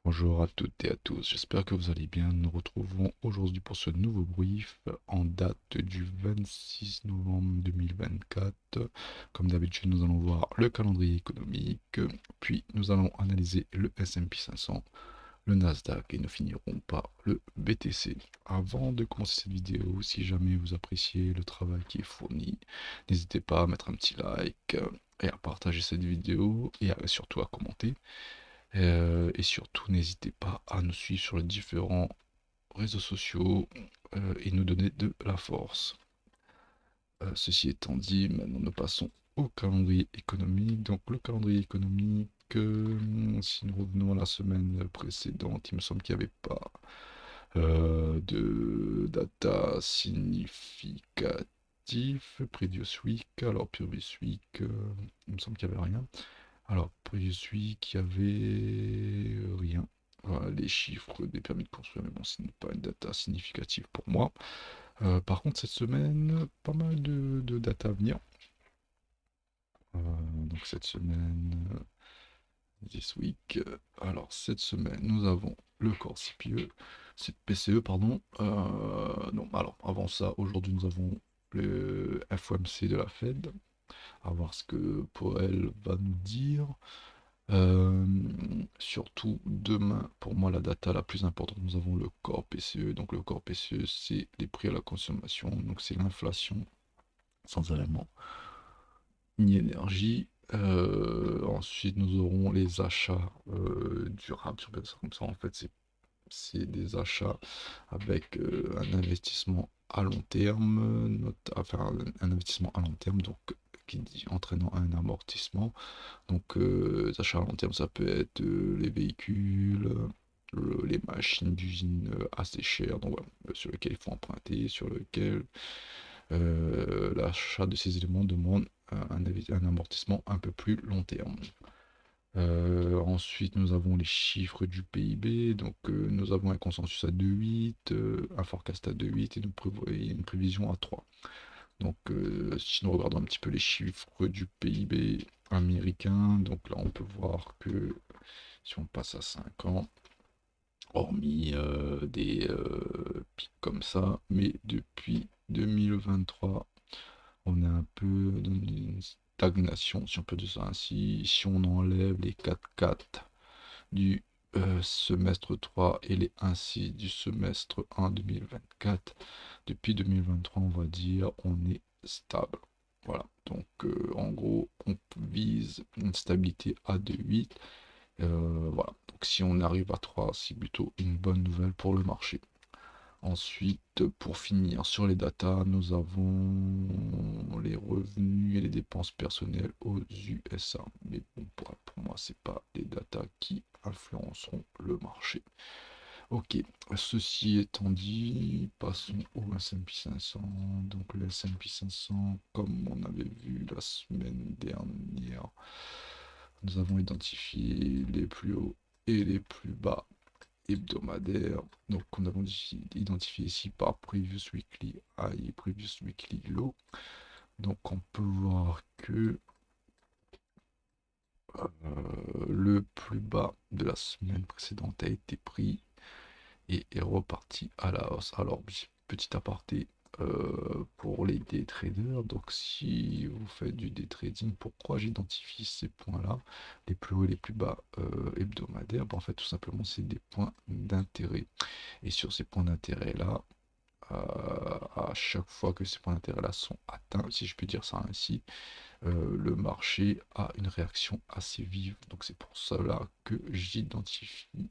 Bonjour à toutes et à tous, j'espère que vous allez bien. Nous nous retrouvons aujourd'hui pour ce nouveau brief en date du 26 novembre 2024. Comme d'habitude, nous allons voir le calendrier économique, puis nous allons analyser le S&P 500, le Nasdaq et nous finirons par le BTC. Avant de commencer cette vidéo, si jamais vous appréciez le travail qui est fourni, n'hésitez pas à mettre un petit like et à partager cette vidéo et surtout à commenter. Et surtout, n'hésitez pas à nous suivre sur les différents réseaux sociaux et nous donner de la force. Ceci étant dit, maintenant nous passons au calendrier économique. Donc le calendrier économique, si nous revenons à la semaine précédente, il me semble qu'il n'y avait pas de data significatif. Previous week, alors previous week, il me semble qu'il n'y avait rien. Alors, previous week, il y avait rien. Voilà, les chiffres des permis de construire, mais bon, ce n'est pas une data significative pour moi. Par contre, cette semaine, pas mal de data à venir. Donc cette semaine, this week. Alors cette semaine, nous avons le core CPE, c'est PCE, pardon. Non, alors avant ça, aujourd'hui, nous avons le FOMC de la Fed. À voir ce que Powell va nous dire. Euh, Surtout demain, pour moi, la data la plus importante, nous avons le corps PCE. Donc le corps PCE, c'est les prix à la consommation, donc c'est l'inflation sans élément ni énergie. Ensuite, nous aurons les achats durables, si on peut dire ça comme ça. En fait, c'est des achats avec un investissement à long terme, enfin un investissement à long terme, donc qui dit entraînant un amortissement. Donc, les achats à long terme, ça peut être les véhicules, les machines d'usine assez chères, donc, voilà, sur lesquelles il faut emprunter, sur lesquelles l'achat de ces éléments demande un amortissement un peu plus long terme. Ensuite, nous avons les chiffres du PIB. Donc, nous avons un consensus à 2,8, un forecast à 2,8 et une prévision à 3. Donc, si nous regardons un petit peu les chiffres du PIB américain, donc là, on peut voir que si on passe à 5 ans, hormis des pics comme ça, mais depuis 2023, on est un peu dans une stagnation, si on peut dire ça ainsi. Si on enlève les 4,4 du semestre 3 et les 1,6 du semestre 1 2024, depuis 2023, on va dire, on est stable. Voilà, donc en gros, on vise une stabilité à 2,8. Voilà, donc si on arrive à 3, c'est plutôt une bonne nouvelle pour le marché. Ensuite, pour finir sur les datas, nous avons les revenus et les dépenses personnelles aux USA. Mais bon, pour moi, c'est pas les datas qui influenceront le marché. Ok, ceci étant dit, passons au S&P 500. Donc le S&P 500, comme on avait vu la semaine dernière, nous avons identifié les plus hauts et les plus bas hebdomadaires. Donc on a identifié ici par Previous Weekly High et Previous Weekly Low. Donc on peut voir que le plus bas de la semaine précédente a été pris et est reparti à la hausse. Alors, petit aparté pour les day traders. Donc, si vous faites du day trading, pourquoi j'identifie ces points-là, les plus hauts et les plus bas hebdomadaires? En fait, tout simplement, c'est des points d'intérêt. Et sur ces points d'intérêt-là, à chaque fois que ces points d'intérêt-là sont atteints, si je puis dire ça ainsi, le marché a une réaction assez vive. Donc, c'est pour cela que j'identifie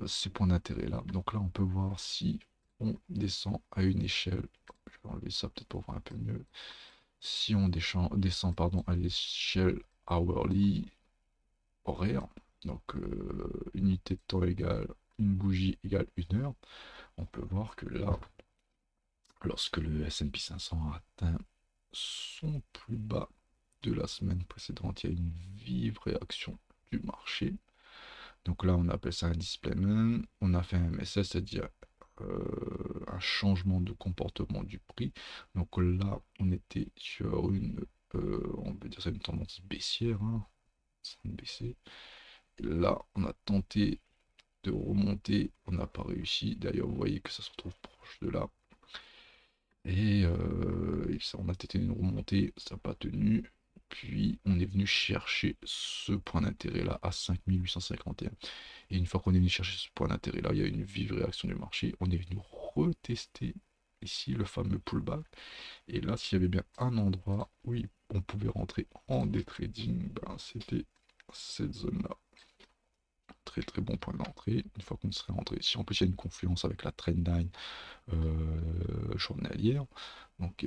ces points d'intérêt là. Donc là, on peut voir si on descend à une échelle. Je vais enlever ça peut-être pour voir un peu mieux. Si on descend pardon, à l'échelle hourly horaire, donc unité de temps égale une bougie égale 1 heure, on peut voir que là, lorsque le S&P 500 a atteint son plus bas de la semaine précédente, il y a une vive réaction du marché. Donc là, on appelle ça un displacement. On a fait un MSS, c'est-à-dire un changement de comportement du prix. Donc là, on était sur on peut dire ça une tendance baissière, hein, sans baisser. là, on a tenté de remonter, on n'a pas réussi. D'ailleurs, vous voyez que ça se retrouve proche de là. Et ça, on a tenté une remontée, ça n'a pas tenu. Puis on est venu chercher ce point d'intérêt là à 5851. Et une fois qu'on est venu chercher ce point d'intérêt là, il y a une vive réaction du marché. On est venu retester ici le fameux pullback. Et là, s'il y avait bien un endroit où on pouvait rentrer en day trading, ben, c'était cette zone là. Très très bon point d'entrée. Une fois qu'on serait rentré ici, en plus il y a une confluence avec la trendline journalière. Donc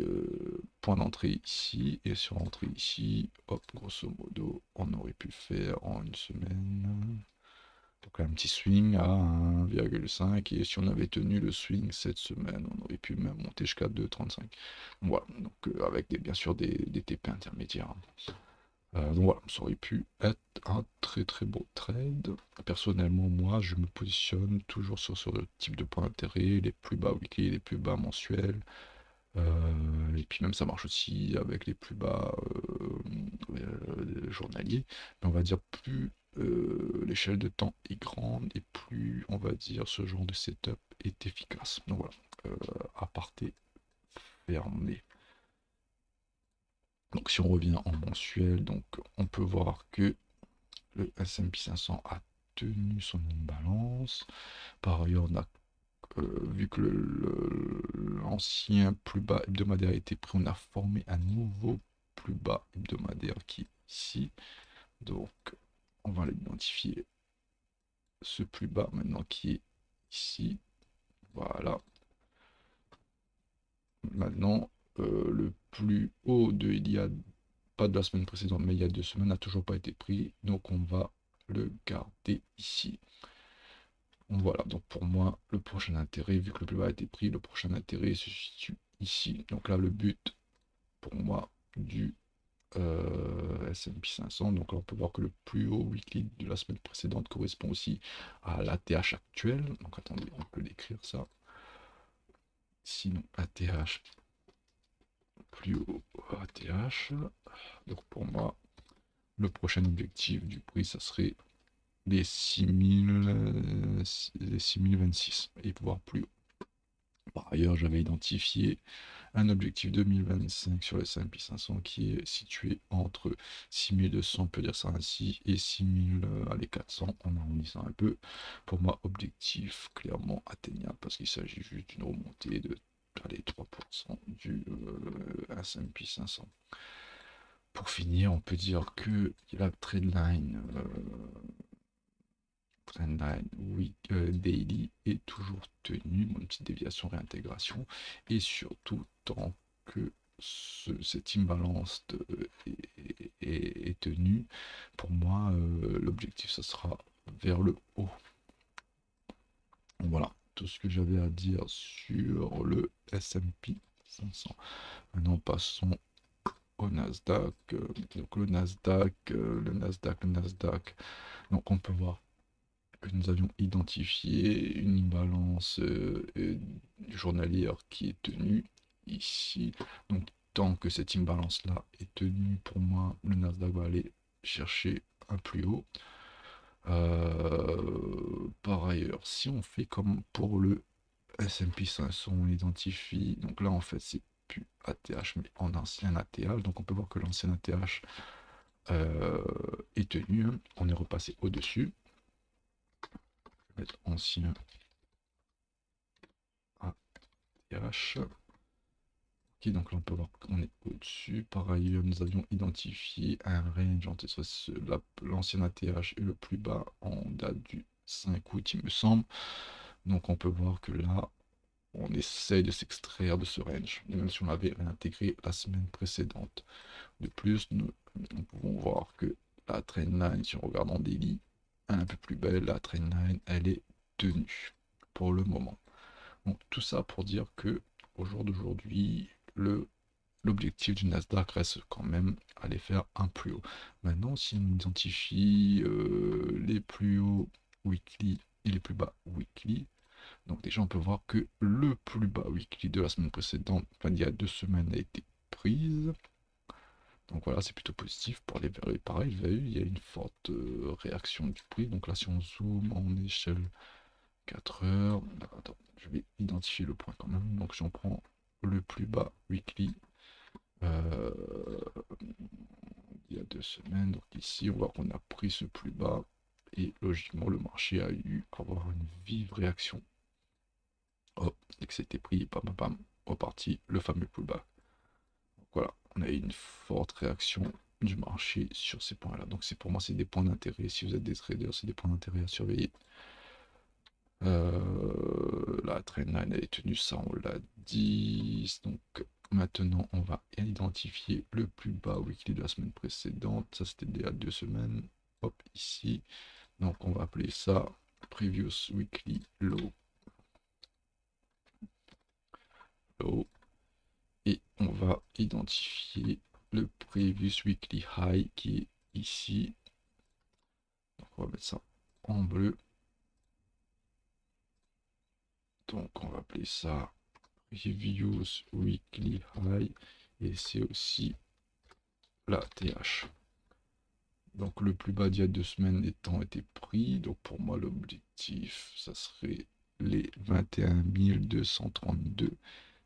point d'entrée ici, et sur entrée ici, hop, grosso modo, on aurait pu faire en une semaine. Donc un petit swing à 1,5, et si on avait tenu le swing cette semaine, on aurait pu même monter jusqu'à 2,35. Voilà, donc avec bien sûr des TP intermédiaires. Donc voilà, ça aurait pu être un très très beau trade. Personnellement, moi, je me positionne toujours sur ce type de point d'intérêt, les plus bas weekly, les plus bas mensuels. Et puis même ça marche aussi avec les plus bas journaliers. Mais on va dire plus l'échelle de temps est grande et plus on va dire ce genre de setup est efficace. Donc voilà, aparté fermé. Donc si on revient en mensuel, donc on peut voir que le S&P 500 a tenu son imbalance. Par ailleurs, on a vu que l'ancien plus bas hebdomadaire a été pris, on a formé un nouveau plus bas hebdomadaire qui est ici. Donc, on va l'identifier, ce plus bas maintenant qui est ici. Voilà. Maintenant, le plus haut de il y a, pas de la semaine précédente, mais il y a 2 semaines, n'a toujours pas été pris. Donc, on va le garder ici. Voilà, donc pour moi, le prochain intérêt, vu que le plus bas a été pris, le prochain intérêt se situe ici. Donc là, le but, pour moi, du S&P 500, donc là, on peut voir que le plus haut weekly de la semaine précédente correspond aussi à l'ATH actuel. Donc attendez, on peut l'écrire ça. Sinon, ATH, plus haut ATH. Donc pour moi, le prochain objectif du prix, ça serait les 6026 et pouvoir plus haut. Par ailleurs, j'avais identifié un objectif 2025 sur le S&P 500 qui est situé entre 6200, on peut dire ça ainsi, et 6400 en arrondissant un peu. Pour moi, objectif clairement atteignable parce qu'il s'agit juste d'une remontée de 3% du S&P 500. Pour finir, on peut dire que la trendline daily est toujours tenue, une petite déviation réintégration, et surtout tant que cette imbalance est tenue, pour moi l'objectif ça sera vers le haut. Voilà tout ce que j'avais à dire sur le S&P 500. Maintenant passons au Nasdaq. Donc le Nasdaq, donc on peut voir que nous avions identifié une imbalance journalière qui est tenue ici. Donc tant que cette imbalance là est tenue, pour moi le Nasdaq va aller chercher un plus haut. Par ailleurs, si on fait comme pour le S&P 500, on identifie, donc là en fait c'est plus ATH mais en ancien ATH, donc on peut voir que l'ancien ATH est tenu, hein. On est repassé au dessus, mettre ancien ATH. Ok, donc là on peut voir qu'on est au-dessus. Par ailleurs, nous avions identifié un range entre l'ancien ATH et le plus bas en date du 5 août, il me semble. Donc on peut voir que là, on essaye de s'extraire de ce range, même si on l'avait réintégré la semaine précédente. De plus, nous pouvons voir que la trendline, si on regarde en daily, un peu plus belle, la trendline, elle est tenue pour le moment. Donc tout ça pour dire que au jour d'aujourd'hui, l'objectif du Nasdaq reste quand même aller faire un plus haut. Maintenant, si on identifie les plus hauts weekly et les plus bas weekly, donc déjà on peut voir que le plus bas weekly de la semaine précédente, enfin il y a 2 semaines, a été prise. Donc voilà, c'est plutôt positif. Pour les verts, pareil, vous avez vu, il y a une forte réaction du prix. Donc là, si on zoome en échelle 4 heures, attends, je vais identifier le point quand même. Donc si on prend le plus bas weekly, euh, il y a 2 semaines, donc ici, on voit qu'on a pris ce plus bas. Et logiquement, le marché a eu à avoir une vive réaction. Hop, et que c'était pris, pam pam pam, reparti le fameux pullback. Voilà, on a eu une forte réaction du marché sur ces points-là. Donc c'est pour moi, c'est des points d'intérêt. Si vous êtes des traders, c'est des points d'intérêt à surveiller. La trendline elle est tenue, ça on l'a dit. Donc maintenant, on va identifier le plus bas weekly de la semaine précédente. Ça c'était déjà 2 semaines. Hop, ici. Donc on va appeler ça Previous Weekly Low. Low. Et on va identifier le Previous Weekly High qui est ici. Donc on va mettre ça en bleu. Donc on va appeler ça Previous Weekly High. Et c'est aussi la TH. Donc le plus bas d'il y a 2 semaines étant été pris. Donc pour moi l'objectif ça serait les 21 232.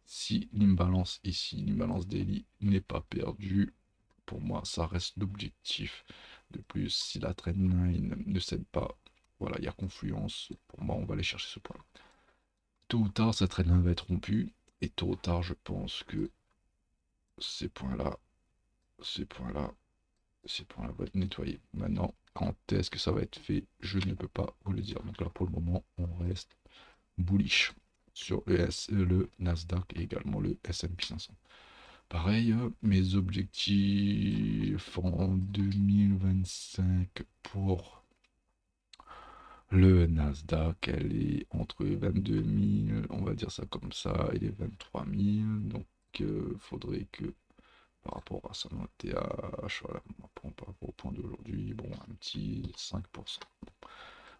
Si l'imbalance ici, l'imbalance daily n'est pas perdue, pour moi ça reste l'objectif. De plus, si la trendline ne cède pas, voilà, il y a confluence, pour moi on va aller chercher ce point. Tôt ou tard, cette trendline va être rompue, et tôt ou tard, je pense que ces points-là, ces points-là, ces points-là vont être nettoyés. Maintenant, quand est-ce que ça va être fait, je ne peux pas vous le dire. Donc là, pour le moment, on reste bullish sur le Nasdaq et également le S&P 500. Pareil, mes objectifs en 2025 pour le Nasdaq, elle est entre 22 000, on va dire ça comme ça, et les 23 000. Donc, faudrait que par rapport à ça, notre TH, voilà, par rapport au point d'aujourd'hui, bon, un petit 5%.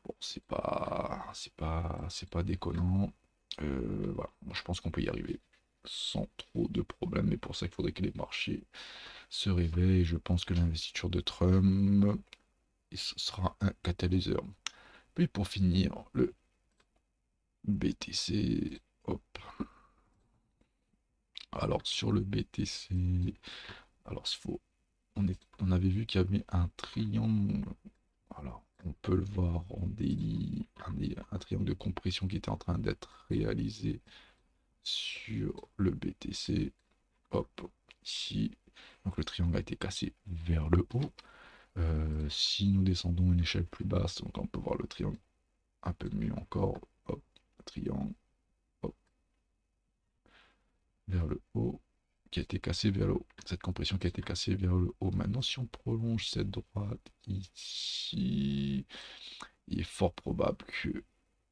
Bon, c'est pas déconnant. Voilà, moi, je pense qu'on peut y arriver sans trop de problèmes, mais pour ça, il faudrait que les marchés se réveillent. Je pense que l'investiture de Trump, ce sera un catalyseur. Puis pour finir, le BTC, hop. Alors sur le BTC, alors on avait vu qu'il y avait un triangle. Voilà, on peut le voir en daily, un triangle de compression qui était en train d'être réalisé sur le BTC. Hop, ici. Donc le triangle a été cassé vers le haut. Si nous descendons une échelle plus basse, donc on peut voir le triangle un peu mieux encore. Hop, triangle, hop, vers le haut, qui a été cassé vers le haut. Cette compression qui a été cassée vers le haut. Maintenant, si on prolonge cette droite ici, il est fort probable que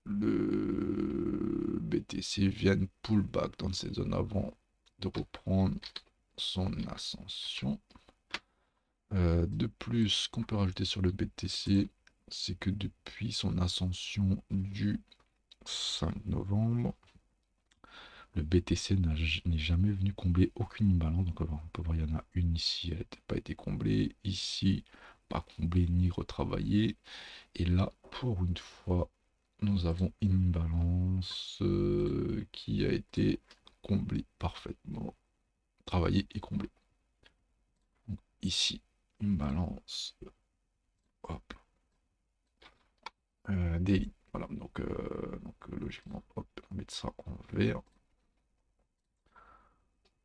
le BTC vienne pullback dans cette zone avant de reprendre son ascension. De plus, ce qu'on peut rajouter sur le BTC, c'est que depuis son ascension du 5 novembre, le BTC n'est jamais venu combler aucune imbalance. Donc on peut voir, il y en a une ici, elle n'a pas été comblée. Ici, pas comblée ni retravaillée. Et là, pour une fois, nous avons une imbalance qui a été comblée parfaitement. Travaillée et comblée. Donc, ici, une balance. Hop. Daily. Voilà, donc logiquement, hop, on va mettre ça en vert.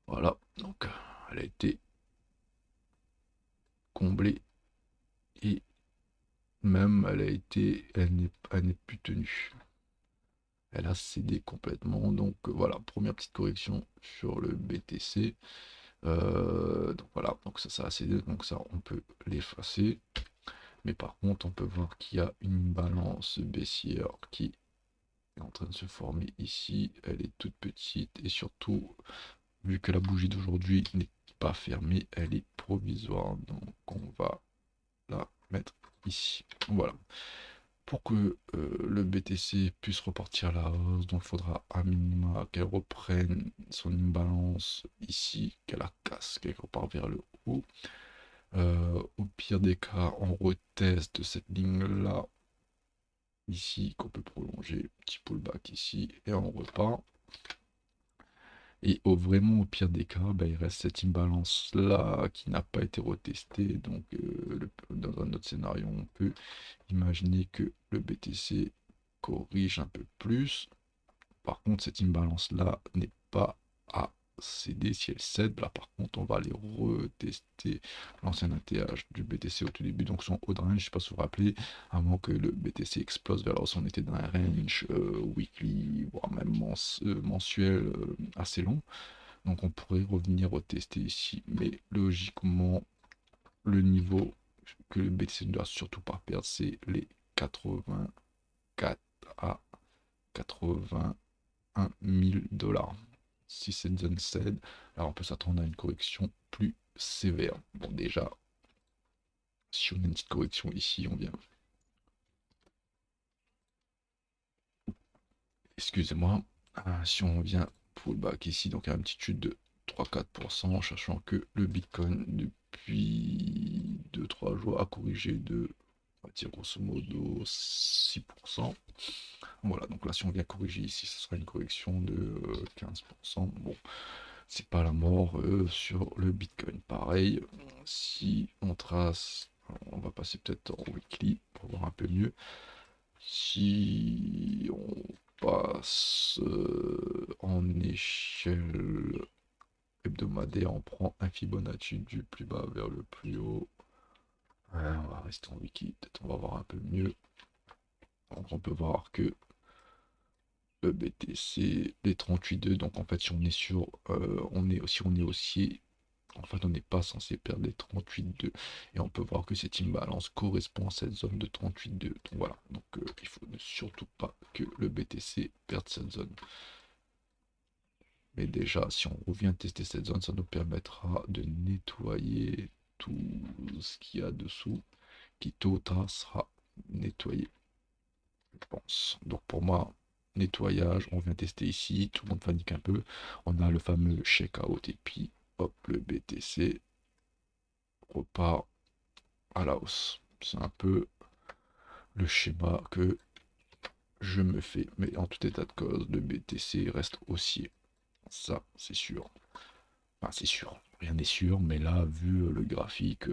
Voilà, donc elle a été comblée et même elle n'est plus tenue. Elle a cédé complètement. Donc voilà, première petite correction sur le BTC. Donc voilà, donc ça a cédé, donc ça on peut l'effacer. Mais par contre, on peut voir qu'il y a une balance baissière qui est en train de se former ici. Elle est toute petite et surtout, vu que la bougie d'aujourd'hui n'est pas fermée, elle est provisoire. Donc on va la mettre ici. Voilà. Pour que le BTC puisse repartir à la hausse, donc il faudra à minima qu'elle reprenne son imbalance ici, qu'elle la casse quelque part vers le haut. Au pire des cas, on reteste cette ligne-là, ici, qu'on peut prolonger, petit pullback ici, et on repart. Et vraiment au pire des cas, bah, il reste cette imbalance là qui n'a pas été retestée. Donc dans un autre scénario, on peut imaginer que le BTC corrige un peu plus. Par contre, cette imbalance là n'est pas à céder. Si elle cède, là par contre, on va aller retester l'ancien ATH du BTC au tout début, donc son haut de range, je ne sais pas si vous vous rappelez, avant que le BTC explose vers là où on était dans un range weekly, voire même mensuel assez long. Donc on pourrait revenir retester ici, mais logiquement, le niveau que le BTC ne doit surtout pas perdre, c'est les 84 à 81 000 $. Si cette zone cède, alors on peut s'attendre à une correction plus sévère. Bon, déjà, si on a une petite correction ici, on vient. Excusez-moi. Si on vient pullback ici, donc une petite chute de 3-4%, sachant que le Bitcoin, depuis 2-3 jours, a corrigé de, on va dire grosso modo, 6%. Voilà, donc là, si on vient corriger ici, ce sera une correction de 15%. Bon, c'est pas la mort sur le Bitcoin. Pareil, si on trace, on va passer peut-être en weekly pour voir un peu mieux. Si on passe en échelle hebdomadaire, on prend un Fibonacci du plus bas vers le plus haut. Ouais, on va rester en wiki, peut-être on va voir un peu mieux. Donc on peut voir que le BTC, les 38,2, donc en fait si on est sur, si on est haussier, en fait on n'est pas censé perdre les 38,2, et on peut voir que cette imbalance correspond à cette zone de 38,2. Donc voilà, donc il faut surtout pas que le BTC perde cette zone. Mais déjà, si on revient tester cette zone, ça nous permettra de nettoyer tout ce qu'il y a dessous, qui tôt ou tard sera nettoyé, je pense. Donc pour moi, nettoyage, on vient tester ici, tout le monde panique un peu. On a le fameux check-out et puis hop, le BTC repart à la hausse. C'est un peu le schéma que je me fais. Mais en tout état de cause, le BTC reste haussier. Ça, c'est sûr. Enfin, c'est sûr. Rien n'est sûr, mais là, vu le graphique,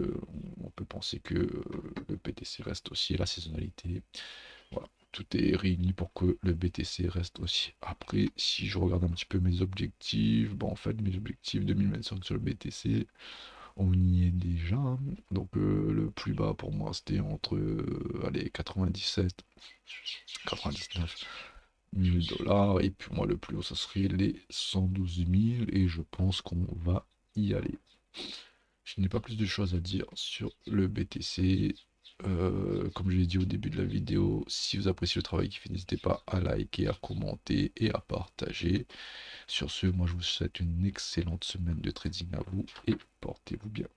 on peut penser que le BTC reste haussier. La saisonnalité, voilà. Tout est réuni pour que le BTC reste haussier. Après, si je regarde un petit peu mes objectifs, bon, en fait, mes objectifs 2025 sur le BTC, on y est déjà, hein. Donc le plus bas pour moi c'était entre allez, 97, 99 000 $. Et puis moi le plus haut ça serait les 112 000 et je pense qu'on va y aller. Je n'ai pas plus de choses à dire sur le BTC. Comme je l'ai dit au début de la vidéo, si vous appréciez le travail qui fait, n'hésitez pas à liker, à commenter et à partager. Sur ce, moi je vous souhaite une excellente semaine de trading à vous et portez-vous bien.